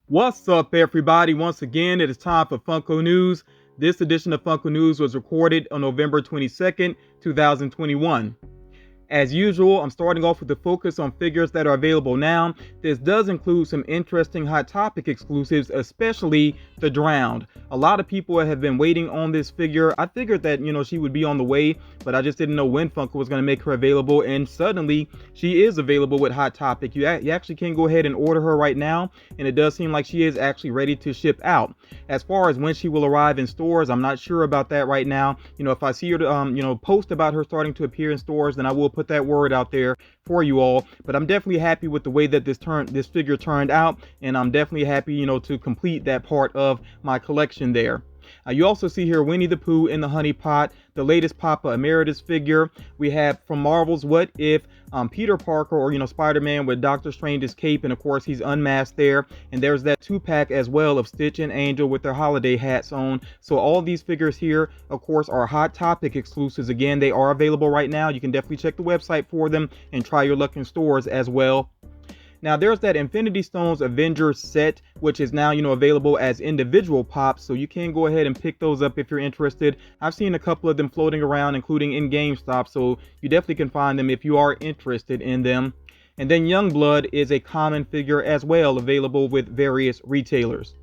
What's up, everybody? Once again, it is time for Funko News. This edition of Funko News was recorded on November 22nd, 2021. As usual, I'm starting off with the focus on figures that are available now. This does include some interesting Hot Topic exclusives, especially the Drowned. A lot of people have been waiting on this figure. I figured that, she would be on the way, but I just didn't know when Funko was going to make her available, and suddenly she is available with Hot Topic. You actually can go ahead and order her right now, and it does seem like she is actually ready to ship out. As far as when she will arrive in stores, I'm not sure about that right now. If I see her, post about her starting to appear in stores, then I will put that word out there for you all. But I'm definitely happy with the way that this figure turned out, and I'm definitely happy, to complete that part of my collection there. You also see here Winnie the Pooh in the Honey Pot, the latest Papa Emeritus figure. We have from Marvel's What If, Peter Parker, or Spider-Man with Doctor Strange's cape, and of course he's unmasked there. And there's that 2-pack as well of Stitch and Angel with their holiday hats on. So all these figures here, of course, are Hot Topic exclusives. Again, they are available right now. You can definitely check the website for them and try your luck in stores as well. Now, there's that Infinity Stones Avengers set, which is now, available as individual pops, so you can go ahead and pick those up if you're interested. I've seen a couple of them floating around, including in GameStop, so you definitely can find them if you are interested in them. And then Youngblood is a common figure as well, available with various retailers.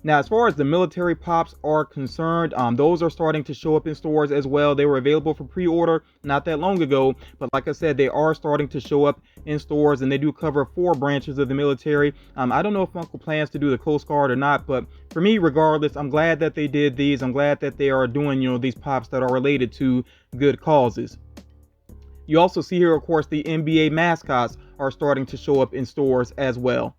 Now, as far as the military pops are concerned, those are starting to show up in stores as well. They were available for pre-order not that long ago, but like I said, they are starting to show up in stores, and they do cover 4 branches of the military. I don't know if Funko plans to do the Coast Guard or not, but for me, regardless, I'm glad that they did these. I'm glad that they are doing, these pops that are related to good causes. You also see here, of course, the NBA mascots are starting to show up in stores as well.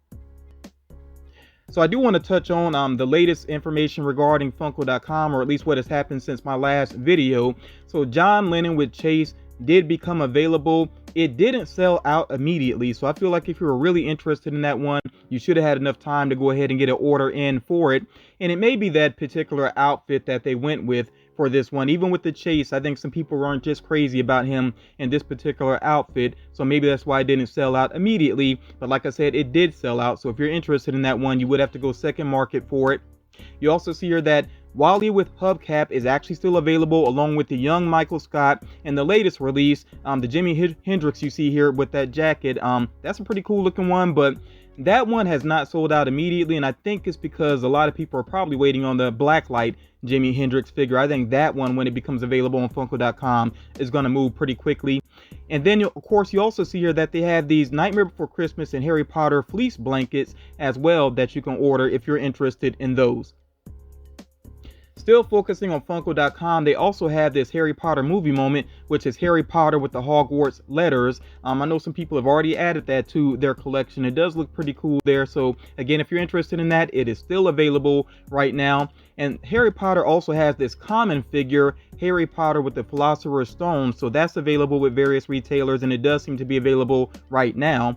So I do want to touch on the latest information regarding Funko.com, or at least what has happened since my last video. So John Lennon with Chase did become available. It didn't sell out immediately, so I feel like if you were really interested in that one, you should have had enough time to go ahead and get an order in for it. And it may be that particular outfit that they went with for this one. Even with the Chase, I think some people weren't just crazy about him in this particular outfit, so maybe that's why it didn't sell out immediately. But like I said, it did sell out, so if you're interested in that one, you would have to go second market for it. You also see here that Wally with Hubcap is actually still available, along with the young Michael Scott, and the latest release, the Jimi Hendrix you see here with that jacket. That's a pretty cool looking one, but that one has not sold out immediately, and I think it's because a lot of people are probably waiting on the Blacklight Jimi Hendrix figure. I think that one, when it becomes available on Funko.com, is going to move pretty quickly. And then, of course, you also see here that they have these Nightmare Before Christmas and Harry Potter fleece blankets as well that you can order if you're interested in those. Still focusing on Funko.com, they also have this Harry Potter movie moment, which is Harry Potter with the Hogwarts letters. I know some people have already added that to their collection. It does look pretty cool there. So again, if you're interested in that, it is still available right now. And Harry Potter also has this common figure, Harry Potter with the Philosopher's Stone. So that's available with various retailers, and it does seem to be available right now.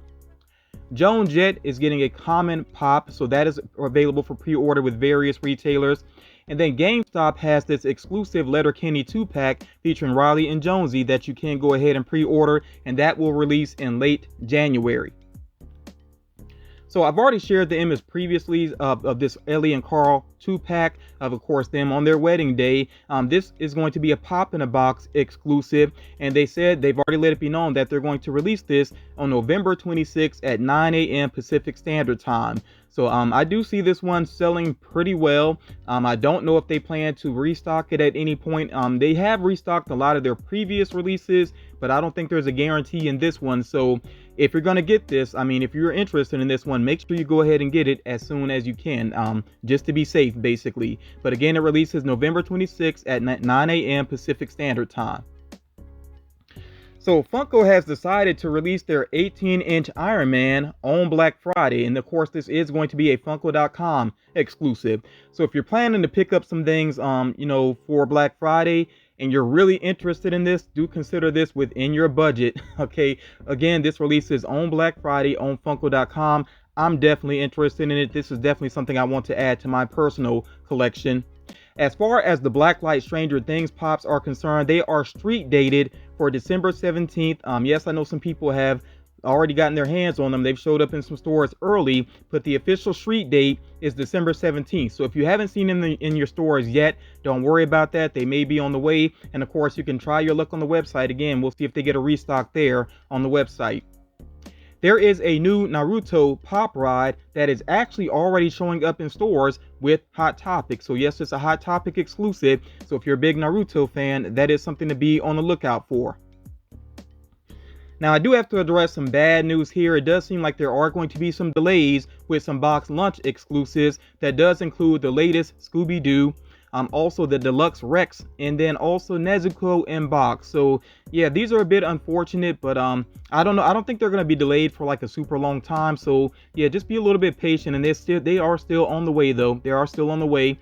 Joan Jett is getting a common pop, so that is available for pre-order with various retailers. And then GameStop has this exclusive Letterkenny 2-pack featuring Riley and Jonesy that you can go ahead and pre-order, and that will release in late January. So I've already shared the image previously of this Ellie and Carl 2-pack of course, them on their wedding day. This is going to be a pop-in-a-box exclusive, and they said they've already let it be known that they're going to release this on November 26th at 9 a.m. Pacific Standard Time. So I do see this one selling pretty well. I don't know if they plan to restock it at any point. They have restocked a lot of their previous releases, but I don't think there's a guarantee in this one. So if you're going to get this, if you're interested in this one, make sure you go ahead and get it as soon as you can, just to be safe, basically. But again, it releases November 26th at 9 a.m. Pacific Standard Time. So Funko has decided to release their 18-inch Iron Man on Black Friday. And of course, this is going to be a Funko.com exclusive. So if you're planning to pick up some things, for Black Friday, and you're really interested in this, do consider this within your budget. Okay. Again, this releases on Black Friday on Funko.com. I'm definitely interested in it. This is definitely something I want to add to my personal collection. As far as the Blacklight Stranger Things pops are concerned, they are street dated for December 17th. Yes, I know some people have already gotten their hands on them. They've showed up in some stores early, but the official street date is December 17th. So if you haven't seen them in your stores yet, don't worry about that. They may be on the way. And of course, you can try your luck on the website. Again, we'll see if they get a restock there on the website. There is a new Naruto pop ride that is actually already showing up in stores with Hot Topic. So yes, it's a Hot Topic exclusive. So if you're a big Naruto fan, that is something to be on the lookout for. Now, I do have to address some bad news here. It does seem like there are going to be some delays with some box lunch exclusives. That does include the latest Scooby-Doo, also the Deluxe Rex, and then also Nezuko in box. So yeah, these are a bit unfortunate, but I don't know. I don't think they're going to be delayed for like a super long time. So yeah, just be a little bit patient, and they are still on the way though. They are still on the way.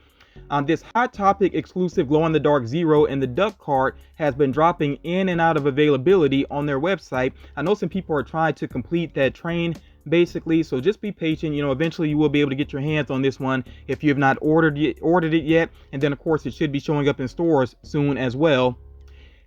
This Hot Topic exclusive glow-in-the-dark Zero and the Duck Cart has been dropping in and out of availability on their website. I know some people are trying to complete that train basically, so just be patient. You know, eventually you will be able to get your hands on this one if you have not ordered it yet. And then of course it should be showing up in stores soon as well.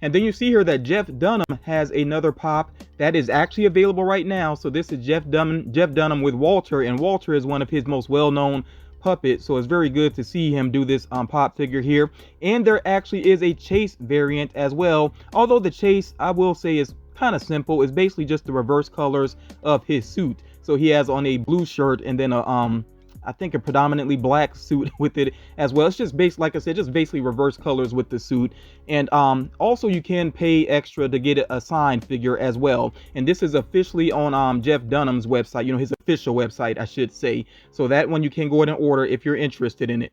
And then you see here that Jeff Dunham has another pop that is actually available right now. So this is Jeff Dunham with Walter, and Walter is one of his most well-known puppet, so it's very good to see him do this pop figure here. And there actually is a Chase variant as well, although the Chase, I will say, is kind of simple. It's basically just the reverse colors of his suit. So he has on a blue shirt and then a I think a predominantly black suit with it as well. It's just like I said, just basically reverse colors with the suit. And also you can pay extra to get a signed figure as well. And this is officially on Jeff Dunham's website, you know, his official website, I should say. So that one you can go ahead and order if you're interested in it.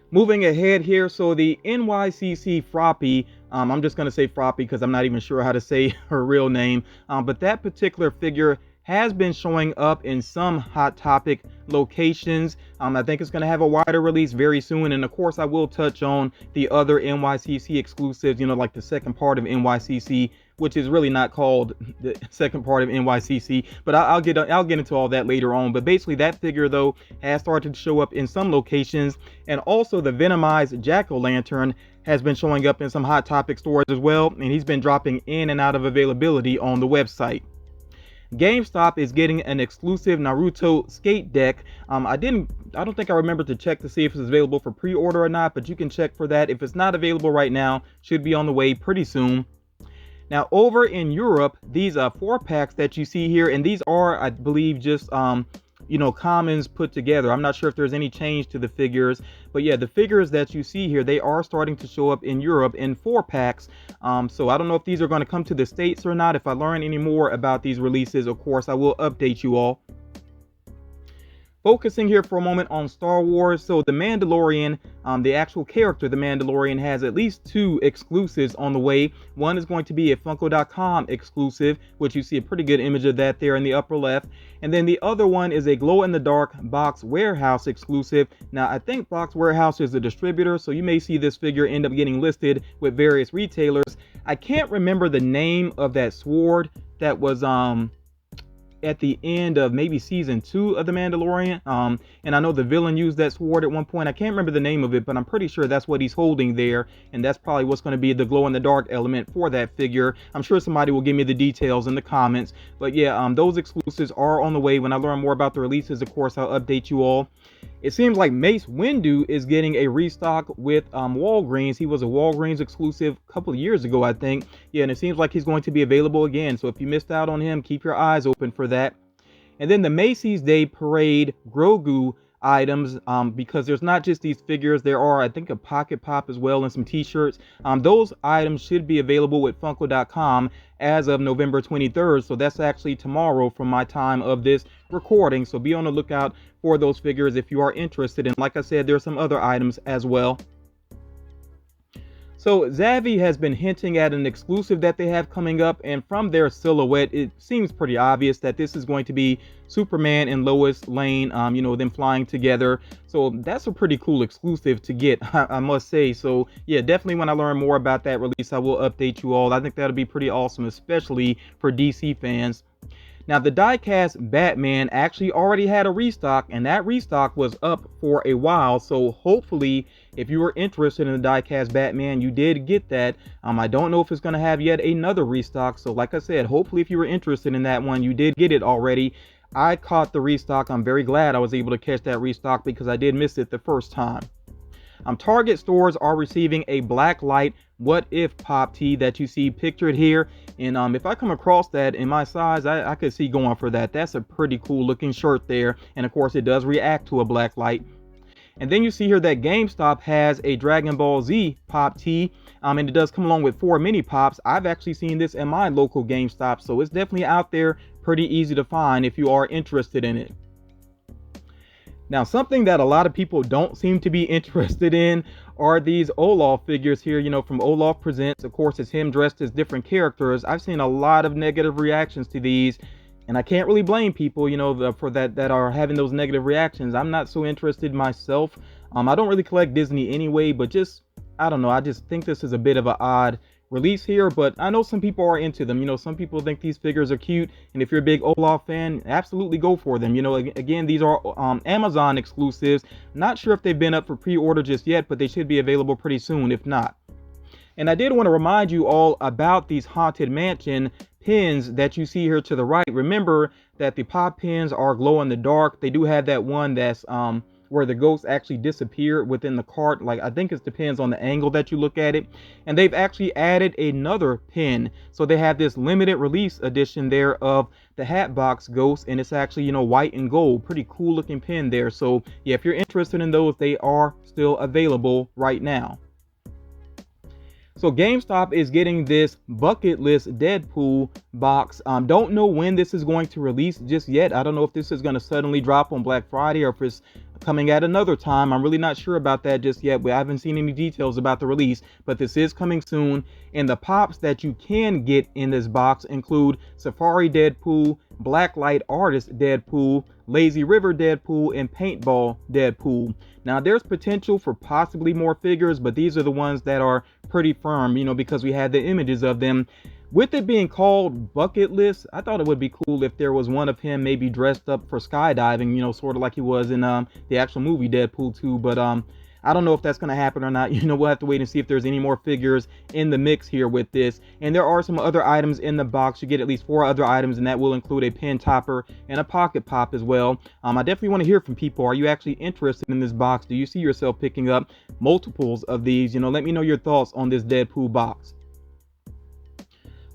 Moving ahead here, so the NYCC Froppy, I'm just going to say Froppy because I'm not even sure how to say her real name. But that particular figure has been showing up in some Hot Topic locations. I think it's going to have a wider release very soon. And of course, I will touch on the other NYCC exclusives, you know, like the second part of NYCC, which is really not called the second part of NYCC, but I'll get into all that later on. But basically that figure though has started to show up in some locations, and also the Venomized Jack-o'-lantern has been showing up in some Hot Topic stores as well, and he's been dropping in and out of availability on the website. GameStop is getting an exclusive Naruto skate deck. I don't think I remember to check to see if it's available for pre-order or not, but you can check for that. If it's not available right now, should be on the way pretty soon. Now over in Europe, these 4-packs that you see here, and these are, I believe, just you know, commons put together. I'm not sure if there's any change to the figures, but yeah, the figures that you see here, they are starting to show up in Europe in 4-packs. So I don't know if these are going to come to the States or not. If I learn any more about these releases, of course, I will update you all. Focusing here for a moment on Star Wars. So the Mandalorian, the actual character, the Mandalorian, has at least 2 exclusives on the way. One is going to be a Funko.com exclusive, which you see a pretty good image of that there in the upper left. And then the other one is a glow-in-the-dark Box Warehouse exclusive. Now, I think Box Warehouse is a distributor, so you may see this figure end up getting listed with various retailers. I can't remember the name of that sword that was at the end of maybe season 2 of The Mandalorian. And I know the villain used that sword at one point. I can't remember the name of it, but I'm pretty sure that's what he's holding there. And that's probably what's going to be the glow-in-the-dark element for that figure. I'm sure somebody will give me the details in the comments. But yeah, those exclusives are on the way. When I learn more about the releases, of course, I'll update you all. It seems like Mace Windu is getting a restock with Walgreens. He was a Walgreens exclusive a couple of years ago, I think. Yeah, and it seems like he's going to be available again. So if you missed out on him, keep your eyes open for that. And then the Macy's Day Parade Grogu items, because there's not just these figures, there are, I think, a Pocket Pop as well and some t-shirts. Those items should be available with Funko.com as of November 23rd. So that's actually tomorrow from my time of this recording. So be on the lookout for those figures if you are interested. And like I said, there are some other items as well. So Zavvi has been hinting at an exclusive that they have coming up, and from their silhouette, it seems pretty obvious that this is going to be Superman and Lois Lane, you know, them flying together. So that's a pretty cool exclusive to get, I must say. So yeah, definitely when I learn more about that release, I will update you all. I think that'll be pretty awesome, especially for DC fans. Now, the die-cast Batman actually already had a restock, and that restock was up for a while. So hopefully, if you were interested in the die-cast Batman, you did get that. I don't know if it's going to have yet another restock. So like I said, hopefully if you were interested in that one, you did get it already. I caught the restock. I'm very glad I was able to catch that restock because I did miss it the first time. Target stores are receiving a Blacklight What If Pop tee that you see pictured here. And if I come across that in my size, I could see going for that. That's a pretty cool looking shirt there. And of course, it does react to a black light. And then you see here that GameStop has a Dragon Ball Z Pop tee. And it does come along with 4 mini pops. I've actually seen this in my local GameStop. So it's definitely out there, pretty easy to find if you are interested in it. Now, something that a lot of people don't seem to be interested in are these Olaf figures here, you know, from Olaf Presents. Of course, it's him dressed as different characters. I've seen a lot of negative reactions to these, and I can't really blame people, you know, for that are having those negative reactions. I'm not so interested myself. I don't really collect Disney anyway, but just, I don't know, I just think this is a bit of an odd release here, but I know some people are into them. You know, some people think these figures are cute, and if you're a big Olaf fan, absolutely go for them. You know, again, these are Amazon exclusives. Not sure if they've been up for pre-order just yet, but they should be available pretty soon if not. And I did want to remind you all about these Haunted Mansion pins that you see here to the right. Remember that the pop pins are glow in the dark. They do have that one that's where the ghosts actually disappear within the cart. Like, I think it depends on the angle that you look at it. And they've actually added another pin. So they have this limited release edition there of the Hatbox Ghost, and it's actually, you know, white and gold. Pretty cool looking pin there. So yeah, if you're interested in those, they are still available right now. So GameStop is getting this bucket list Deadpool box. Don't know when this is going to release just yet. I don't know if this is going to suddenly drop on Black Friday or if it's coming at another time. I'm really not sure about that just yet. We haven't seen any details about the release, but this is coming soon. And the pops that you can get in this box include Safari Deadpool, Blacklight Artist Deadpool, Lazy River Deadpool, and Paintball Deadpool. Now, there's potential for possibly more figures, but these are the ones that are pretty firm, you know, because we had the images of them. With it being called bucket list, I thought it would be cool if there was one of him maybe dressed up for skydiving, you know, sort of like he was in the actual movie Deadpool 2. But I don't know if that's going to happen or not. You know, we'll have to wait and see if there's any more figures in the mix here with this. And there are some other items in the box. You get at least 4 other items, and that will include a pin topper and a pocket pop as well. I definitely want to hear from people. Are you actually interested in this box? Do you see yourself picking up multiples of these? You know, let me know your thoughts on this Deadpool box.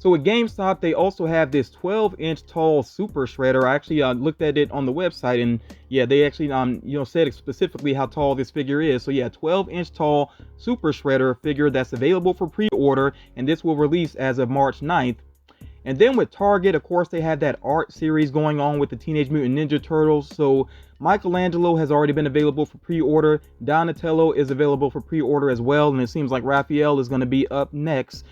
So with GameStop, they also have this 12-inch tall Super Shredder. I actually looked at it on the website, and yeah, they actually you know, said specifically how tall this figure is. So yeah, 12-inch tall Super Shredder figure that's available for pre-order, and this will release as of March 9th. And then with Target, of course, they have that art series going on with the Teenage Mutant Ninja Turtles. So Michelangelo has already been available for pre-order. Donatello is available for pre-order as well, and it seems like Raphael is going to be up next.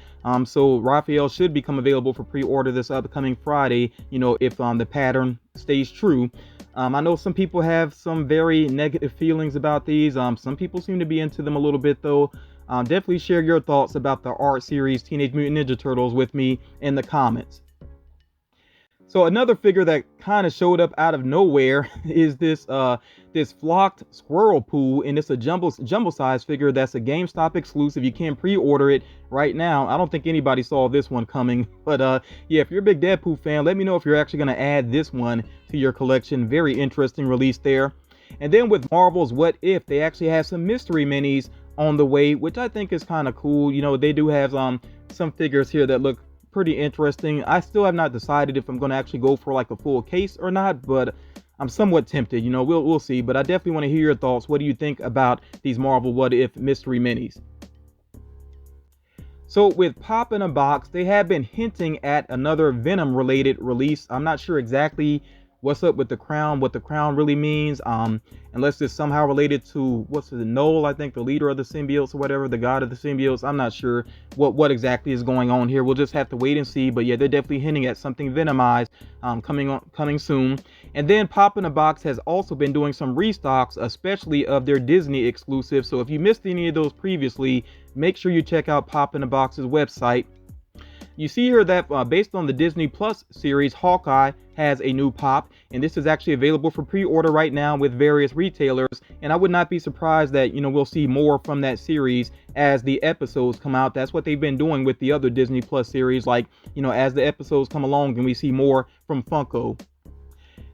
So Raphael should become available for pre-order this upcoming Friday, you know, if the pattern stays true. I know some people have some very negative feelings about these. Some people seem to be into them a little bit, though. Definitely share your thoughts about the art series Teenage Mutant Ninja Turtles with me in the comments. So another figure that kind of showed up out of nowhere is this this flocked squirrel poo, and it's a jumbo size figure that's a GameStop exclusive. You can pre-order it right now. I don't think anybody saw this one coming, but yeah, if you're a big Deadpool fan, let me know if you're actually going to add this one to your collection. Very interesting release there. And then with Marvel's What If, they actually have some mystery minis on the way, which I think is kind of cool. You know, they do have some figures here that look pretty interesting. I still have not decided if I'm going to actually go for like a full case or not, but I'm somewhat tempted. You know, we'll see. But I definitely want to hear your thoughts. What do you think about these Marvel What If mystery minis? So with Pop in a Box, they have been hinting at another Venom related release. I'm not sure exactly what's up with the crown, what the crown really means, unless it's somehow related to, what's it, Noel, I think, the leader of the symbiotes or whatever, the god of the symbiotes. I'm not sure what exactly is going on here. We'll just have to wait and see. But yeah, they're definitely hinting at something Venomized coming soon. And then Pop in a Box has also been doing some restocks, especially of their Disney exclusives. So if you missed any of those previously, make sure you check out Pop in a Box's website. You see here that based on the Disney Plus series, Hawkeye has a new pop, and this is actually available for pre-order right now with various retailers. And I would not be surprised that, we'll see more from that series as the episodes come out. That's what they've been doing with the other Disney Plus series, like, as the episodes come along and we see more from Funko.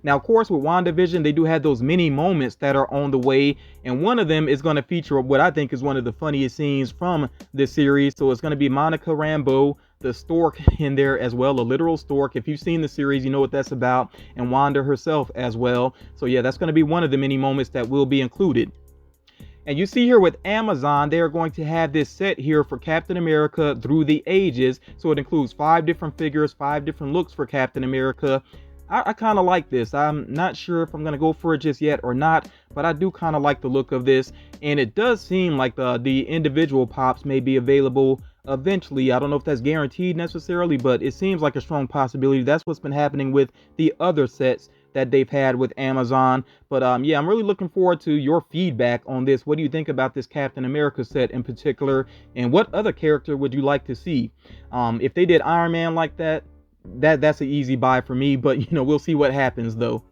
Now, of course, with WandaVision, they do have those mini moments that are on the way, and one of them is going to feature what I think is one of the funniest scenes from this series. So it's going to be Monica Rambeau, the stork in there as well, a literal stork. If you've seen the series, you know what that's about, and Wanda herself as well. So yeah, that's going to be one of the mini moments that will be included. And you see here with Amazon, they are going to have this set here for Captain America Through the Ages. So it includes 5 different figures, 5 different looks for Captain America. I kind of like this. I'm not sure if I'm going to go for it just yet or not, but I do kind of like the look of this. And it does seem like the individual pops may be available eventually. I don't know if that's guaranteed necessarily, but it seems like a strong possibility. That's what's been happening with the other sets that they've had with Amazon. But yeah, I'm really looking forward to your feedback on this. What do you think about this Captain America set in particular? And what other character would you like to see? If they did Iron Man like that, that's an easy buy for me, but we'll see what happens though.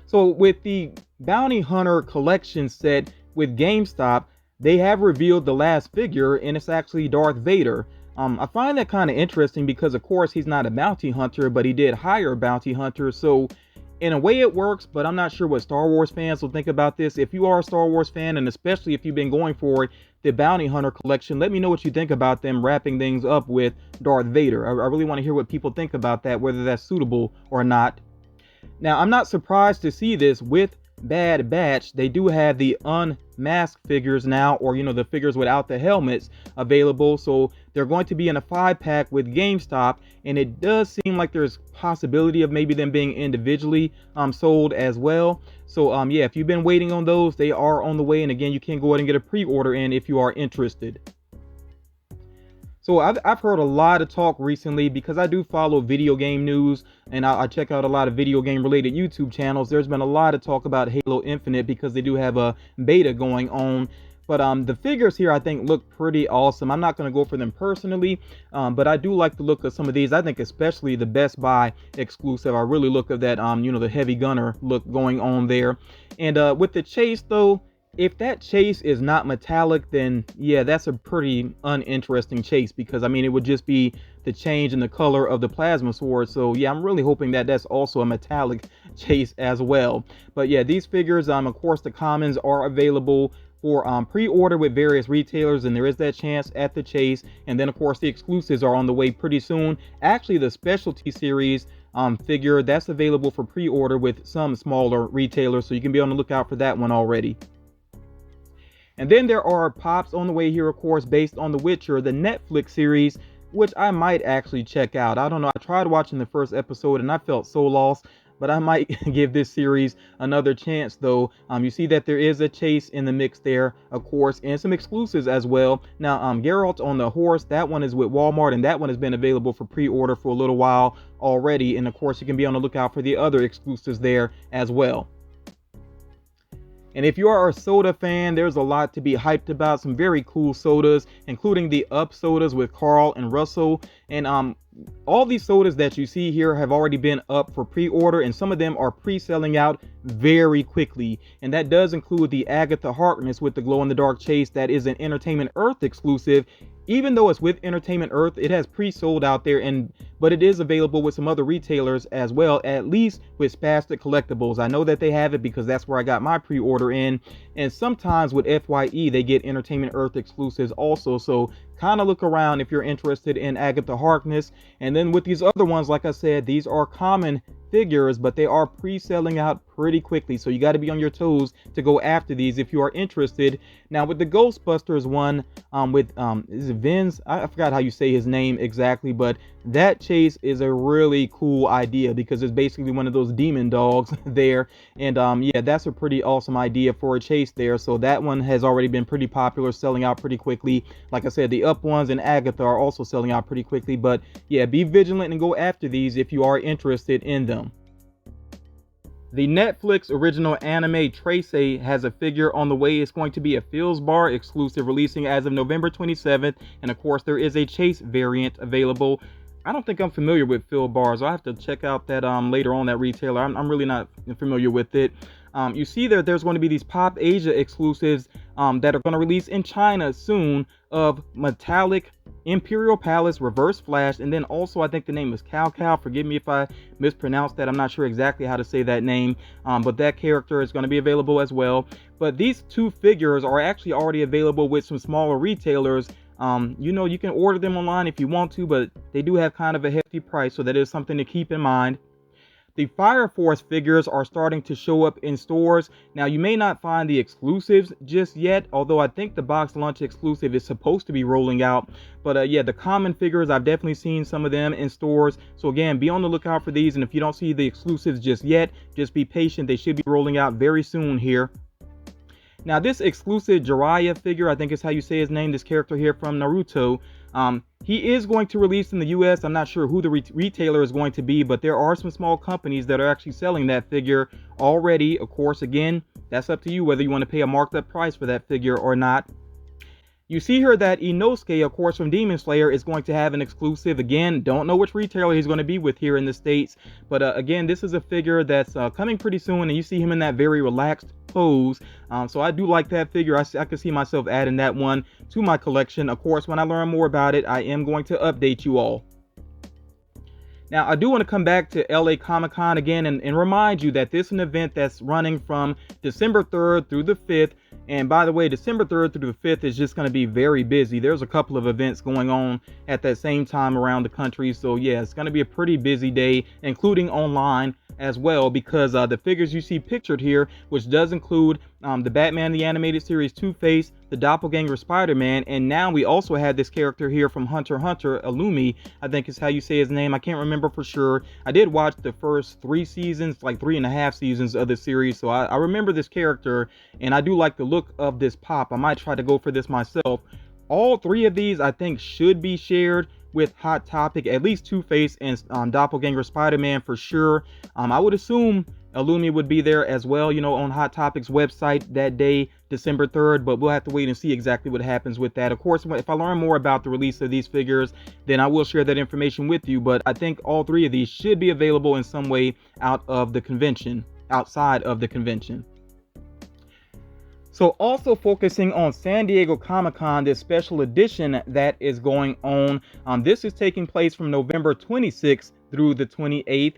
So with the Bounty Hunter collection set with GameStop, they have revealed the last figure, and it's actually Darth Vader. I find that kind of interesting because of course he's not a bounty hunter, but he did hire a bounty hunter. So in a way it works, but I'm not sure what Star Wars fans will think about this. If you are a Star Wars fan, and especially if you've been going for the Bounty Hunter collection, let me know what you think about them wrapping things up with Darth Vader. I really want to hear what people think about that, whether that's suitable or not. Now, I'm not surprised to see this with Bad Batch. They do have the unmasked figures now, or the figures without the helmets available. So they're going to be in a 5-pack with GameStop, and it does seem like there's possibility of maybe them being individually sold as well. So yeah, if you've been waiting on those, they are on the way, and again, you can go ahead and get a pre-order in if you are interested. So I've heard a lot of talk recently, because I do follow video game news and I check out a lot of video game related YouTube channels. There's been a lot of talk about Halo Infinite because they do have a beta going on. But the figures here I think look pretty awesome. I'm not going to go for them personally, but I do like the look of some of these. I think especially the Best Buy exclusive. I really look at that, the heavy gunner look going on there. And with the chase though, if that chase is not metallic, then yeah, that's a pretty uninteresting chase, because I mean, it would just be the change in the color of the plasma sword. So yeah, I'm really hoping that that's also a metallic chase as well. But yeah, these figures, of course, the commons are available for pre-order with various retailers, and there is that chance at the chase. And then of course the exclusives are on the way pretty soon. Actually, the specialty series figure, that's available for pre-order with some smaller retailers, so you can be on the lookout for that one already. And then there are pops on the way here, of course, based on The Witcher, the Netflix series, which I might actually check out. I don't know. I tried watching the first episode and I felt so lost, but I might give this series another chance though. You see that there is a chase in the mix there, of course, and some exclusives as well. Now, Geralt on the horse, that one is with Walmart, and that one has been available for pre-order for a little while already. And of course, you can be on the lookout for the other exclusives there as well. And if you are a soda fan, there's a lot to be hyped about. Some very cool sodas, including the Up sodas with Carl and Russell. And all these sodas that you see here have already been up for pre-order, and some of them are pre-selling out very quickly. And that does include the Agatha Harkness with the glow-in-the-dark chase. That is an Entertainment Earth exclusive. Even though it's with Entertainment Earth, it has pre-sold out there, but it is available with some other retailers as well, at least with Spastic Collectibles. I know that they have it because that's where I got my pre-order in. And sometimes with FYE, they get Entertainment Earth exclusives also. So kind of look around if you're interested in Agatha Harkness. And then with these other ones, like I said, these are common figures, but they are pre-selling out pretty quickly, so you got to be on your toes to go after these if you are interested. Now with the Ghostbusters one, with is it Vince? I forgot how you say his name exactly, but that chase is a really cool idea because it's basically one of those demon dogs there. And yeah, that's a pretty awesome idea for a chase there. So that one has already been pretty popular, selling out pretty quickly. Like I said, the Up ones and Agatha are also selling out pretty quickly. But yeah, be vigilant and go after these if you are interested in them. The Netflix original anime Tracy has a figure on the way. It's going to be a Feels Bar exclusive, releasing as of November 27th. And of course, there is a Chase variant available. I don't think I'm familiar with Phil Bars. I'll have to check out that later on, that retailer. I'm really not familiar with it. You see that there's going to be these Pop Asia exclusives that are going to release in China soon, of Metallic Imperial Palace Reverse Flash, and then also I think the name is Cow. Forgive me if I mispronounced that. I'm not sure exactly how to say that name, but that character is going to be available as well. But these two figures are actually already available with some smaller retailers. You can order them online if you want to, but they do have kind of a hefty price, so that is something to keep in mind. The Fire Force figures are starting to show up in stores. Now, you may not find the exclusives just yet, although I think the box lunch exclusive is supposed to be rolling out. But yeah, the common figures, I've definitely seen some of them in stores. So again, be on the lookout for these. And if you don't see the exclusives just yet, just be patient. They should be rolling out very soon here. Now, this exclusive Jiraiya figure, I think is how you say his name, this character here from Naruto, he is going to release in the US. I'm not sure who the retailer is going to be, but there are some small companies that are actually selling that figure already. Of course, again, that's up to you whether you want to pay a marked up price for that figure or not. You see here that Inosuke, of course, from Demon Slayer, is going to have an exclusive. Again, don't know which retailer he's going to be with here in the States. But again, this is a figure that's coming pretty soon, and you see him in that very relaxed pose. So I do like that figure. I can see myself adding that one to my collection. Of course, when I learn more about it, I am going to update you all. Now, I do want to come back to LA Comic-Con again and remind you that this is an event that's running from December 3rd through the 5th. And by the way, December 3rd through the 5th is just going to be very busy. There's a couple of events going on at that same time around the country. So yeah, it's going to be a pretty busy day, including online as well, because the figures you see pictured here, which does include the Batman the Animated Series Two-Face, the Doppelganger Spider-Man, and now we also had this character here from Hunter x Hunter, Illumi, I think is how you say his name. I can't remember for sure. I did watch the first 3 seasons, like 3.5 seasons of the series, so I remember this character, and I do like the look of this pop. I might try to go for this myself. All 3 of these I think should be shared with Hot Topic, at least Two-Face and Doppelganger Spider-Man for sure. I would assume Illumi would be there as well, on Hot Topic's website that day, December 3rd, but we'll have to wait and see exactly what happens with that. Of course, if I learn more about the release of these figures, then I will share that information with you, but I think all 3 of these should be available in some way outside of the convention. So also focusing on San Diego Comic-Con, this special edition that is going on. This is taking place from November 26th through the 28th.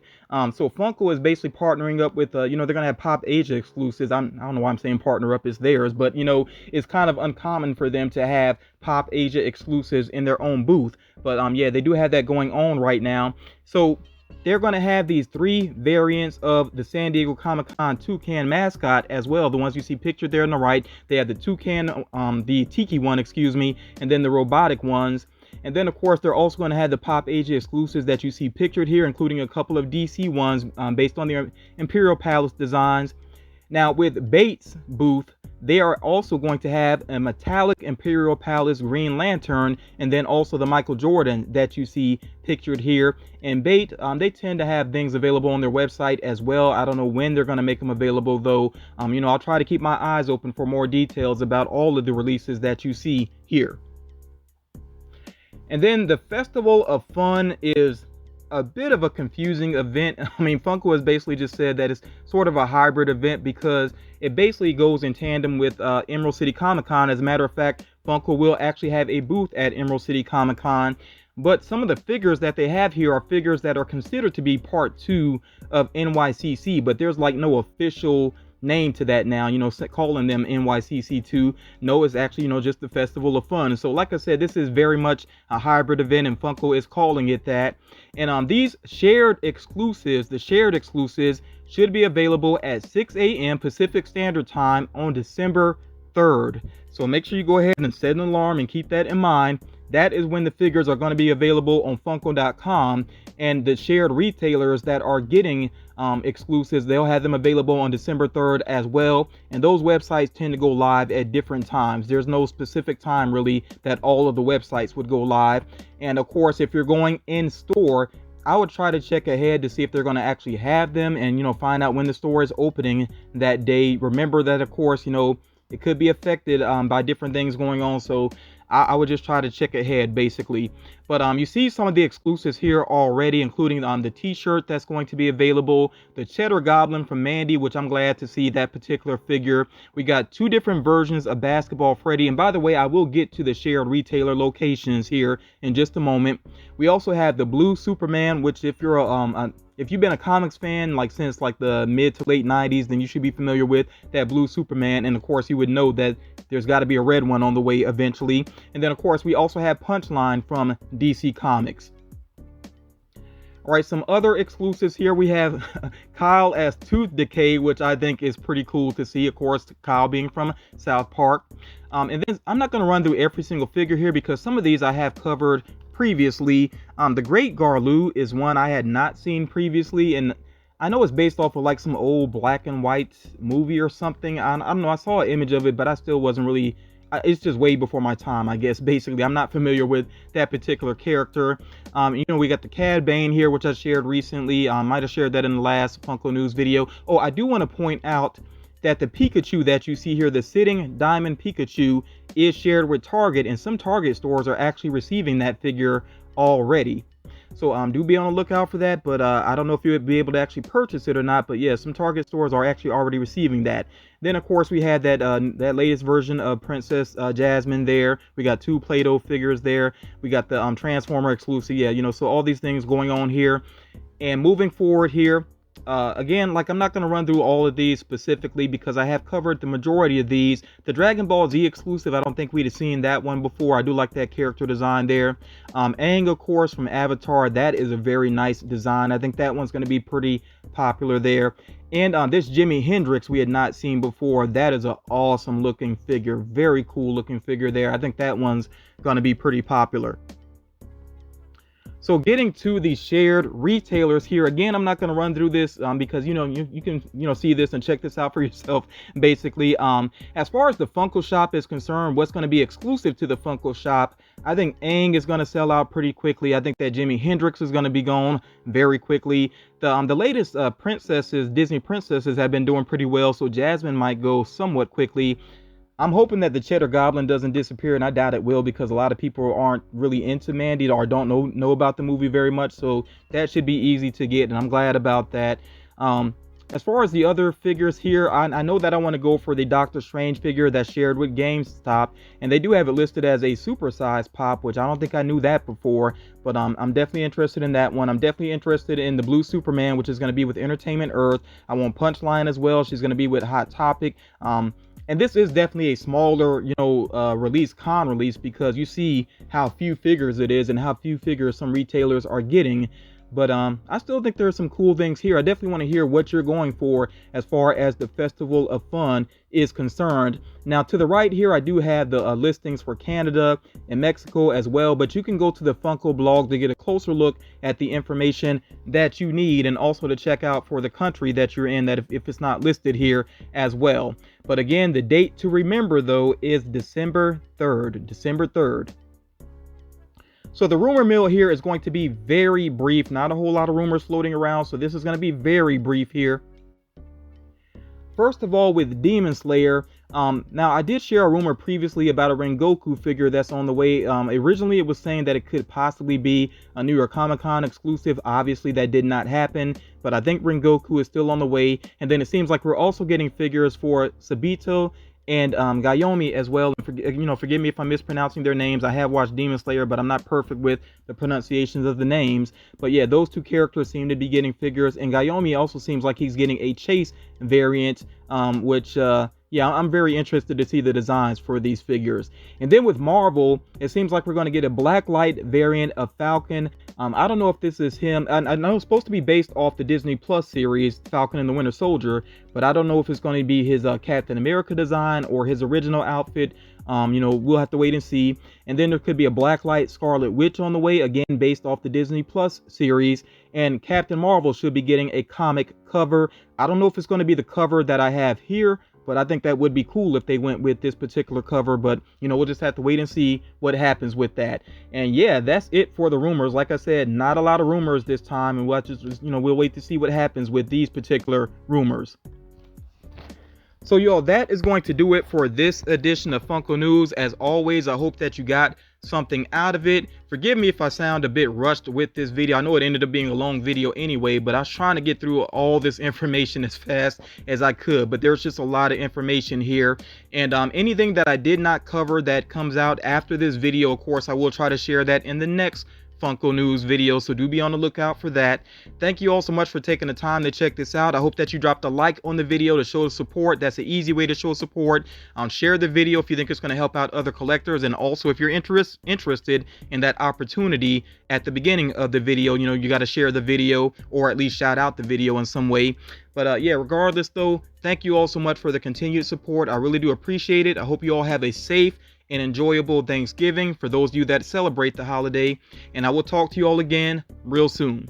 So Funko is basically partnering up with, they're going to have Pop Asia exclusives. I don't know why I'm saying partner up, it's theirs, but, it's kind of uncommon for them to have Pop Asia exclusives in their own booth. But yeah, they do have that going on right now. So they're going to have these 3 variants of the San Diego Comic-Con toucan mascot as well. The ones you see pictured there on the right. They have the toucan, the tiki one, and then the robotic ones. And then, of course, they're also going to have the Pop Asia exclusives that you see pictured here, including a couple of DC ones based on their Imperial Palace designs. Now, with Bates' booth, they are also going to have a metallic Imperial Palace Green Lantern, and then also the Michael Jordan that you see pictured here. And Bait, they tend to have things available on their website as well. I don't know when they're going to make them available, though. I'll try to keep my eyes open for more details about all of the releases that you see here. And then the Festival of Fun is a bit of a confusing event. Funko has basically just said that it's sort of a hybrid event because it basically goes in tandem with Emerald City Comic Con. As a matter of fact, Funko will actually have a booth at Emerald City Comic Con. But some of the figures that they have here are figures that are considered to be part 2 of NYCC, but there's like no official name to that now, calling them NYCC2. No, it's actually, just the Festival of Fun. So like I said, this is very much a hybrid event, and Funko is calling it that. And these shared exclusives, the shared exclusives, should be available at 6 a.m. Pacific Standard Time on December 3rd. So make sure you go ahead and set an alarm and keep that in mind. That is when the figures are going to be available on Funko.com, and the shared retailers that are getting exclusives, they'll have them available on December 3rd as well. And those websites tend to go live at different times. There's no specific time really that all of the websites would go live. And of course, if you're going in store, I would try to check ahead to see if they're going to actually have them, and find out when the store is opening that day. Remember that, of course, it could be affected by different things going on, so I would just try to check ahead, basically. But you see some of the exclusives here already, including the t-shirt that's going to be available, the Cheddar Goblin from Mandy, which I'm glad to see that particular figure. We got 2 different versions of Basketball Freddy, and by the way, I will get to the shared retailer locations here in just a moment. We also have the blue Superman, which if you're if you've been a comics fan since the mid to late 90s, then you should be familiar with that blue Superman, and of course you would know that there's got to be a red one on the way eventually. And then of course we also have Punchline from DC Comics. All right, some other exclusives here. We have Kyle as Tooth Decay, which I think is pretty cool to see. Of course, Kyle being from South Park. And then I'm not going to run through every single figure here because some of these I have covered previously. The Great Garloo is one I had not seen previously, and I know it's based off of some old black and white movie or something. I don't know. I saw an image of it, but I still wasn't really. It's just way before my time, I guess. Basically, I'm not familiar with that particular character. We got the Cad Bane here, which I shared recently. I might have shared that in the last Funko News video. Oh, I do want to point out that the Pikachu that you see here, the sitting diamond Pikachu, is shared with Target, and some Target stores are actually receiving that figure already. So do be on the lookout for that, but I don't know if you would be able to actually purchase it or not. But yeah, some Target stores are actually already receiving that. Then of course we had that that latest version of Princess Jasmine there. We got 2 Play-Doh figures there. We got the Transformer exclusive. Yeah, so all these things going on here. And moving forward here, again, I'm not going to run through all of these specifically because I have covered the majority of these. The Dragon Ball Z exclusive, I don't think we'd have seen that one before. I do like that character design there. Aang, of course, from Avatar, that is a very nice design. I think that one's going to be pretty popular there. And this Jimi Hendrix we had not seen before. That is an awesome looking figure. Very cool looking figure there. I think that one's going to be pretty popular. So getting to the shared retailers here, again, I'm not going to run through this because you can see this and check this out for yourself. Basically, as far as the Funko Shop is concerned, what's going to be exclusive to the Funko Shop, I think Aang is going to sell out pretty quickly. I think that Jimi Hendrix is going to be gone very quickly. The latest princesses, Disney princesses, have been doing pretty well, so Jasmine might go somewhat quickly. I'm hoping that the Cheddar Goblin doesn't disappear, and I doubt it will because a lot of people aren't really into Mandy or don't know about the movie very much, so that should be easy to get, and I'm glad about that. As far as the other figures here, I know that I want to go for the Doctor Strange figure that's shared with GameStop, and they do have it listed as a supersized pop, which I don't think I knew that before, but I'm definitely interested in that one. I'm definitely interested in the blue Superman, which is going to be with Entertainment Earth. I want Punchline as well. She's going to be with Hot Topic. And this is definitely a smaller, release, con release, because you see how few figures it is and how few figures some retailers are getting. But I still think there are some cool things here. I definitely want to hear what you're going for as far as the Festival of Fun is concerned. Now, to the right here, I do have the listings for Canada and Mexico as well. But you can go to the Funko blog to get a closer look at the information that you need, and also to check out for the country that you're in, that if it's not listed here as well. But again, the date to remember, though, is December 3rd. December 3rd. So the rumor mill here is going to be very brief. Not a whole lot of rumors floating around, so this is going to be very brief here. First of all, with Demon Slayer, now I did share a rumor previously about a Rengoku figure that's on the way. Originally it was saying that it could possibly be a New York Comic Con exclusive. Obviously that did not happen, but I think Rengoku is still on the way. And then it seems like we're also getting figures for Sabito and Gayomi as well. Forgive me if I'm mispronouncing their names. I have watched Demon Slayer, but I'm not perfect with the pronunciations of the names. But yeah, those two characters seem to be getting figures, and Gayomi also seems like he's getting a Chase variant, which yeah, I'm very interested to see the designs for these figures. And then with Marvel, it seems like we're going to get a Blacklight variant of Falcon. I don't know if this is him. I know it's supposed to be based off the Disney Plus series, Falcon and the Winter Soldier, but I don't know if it's going to be his Captain America design or his original outfit. We'll have to wait and see. And then there could be a Blacklight Scarlet Witch on the way, again based off the Disney Plus series. And Captain Marvel should be getting a comic cover. I don't know if it's going to be the cover that I have here but I think that would be cool if they went with this particular cover. But you know, we'll just have to wait and see what happens with that. And yeah, that's it for the rumors. Like I said, not a lot of rumors this time, and we'll wait to see what happens with these particular rumors. So y'all, that is going to do it for this edition of Funko News. As always, I hope that you got something out of it. Forgive me if I sound a bit rushed with this video. I know it ended up being a long video anyway, but I was trying to get through all this information as fast as I could. But there's just a lot of information here. And anything that I did not cover that comes out after this video, of course, I will try to share that in the next Funko News video, so do be on the lookout for that. Thank you all so much for taking the time to check this out. I hope that you dropped a like on the video to show support. That's an easy way to show support. Share the video if you think it's going to help out other collectors, and also if you're interested in that opportunity at the beginning of the video, you know, you got to share the video or at least shout out the video in some way. But yeah, regardless though, thank you all so much for the continued support. I really do appreciate it. I hope you all have a safe and enjoyable Thanksgiving for those of you that celebrate the holiday, and I will talk to you all again real soon.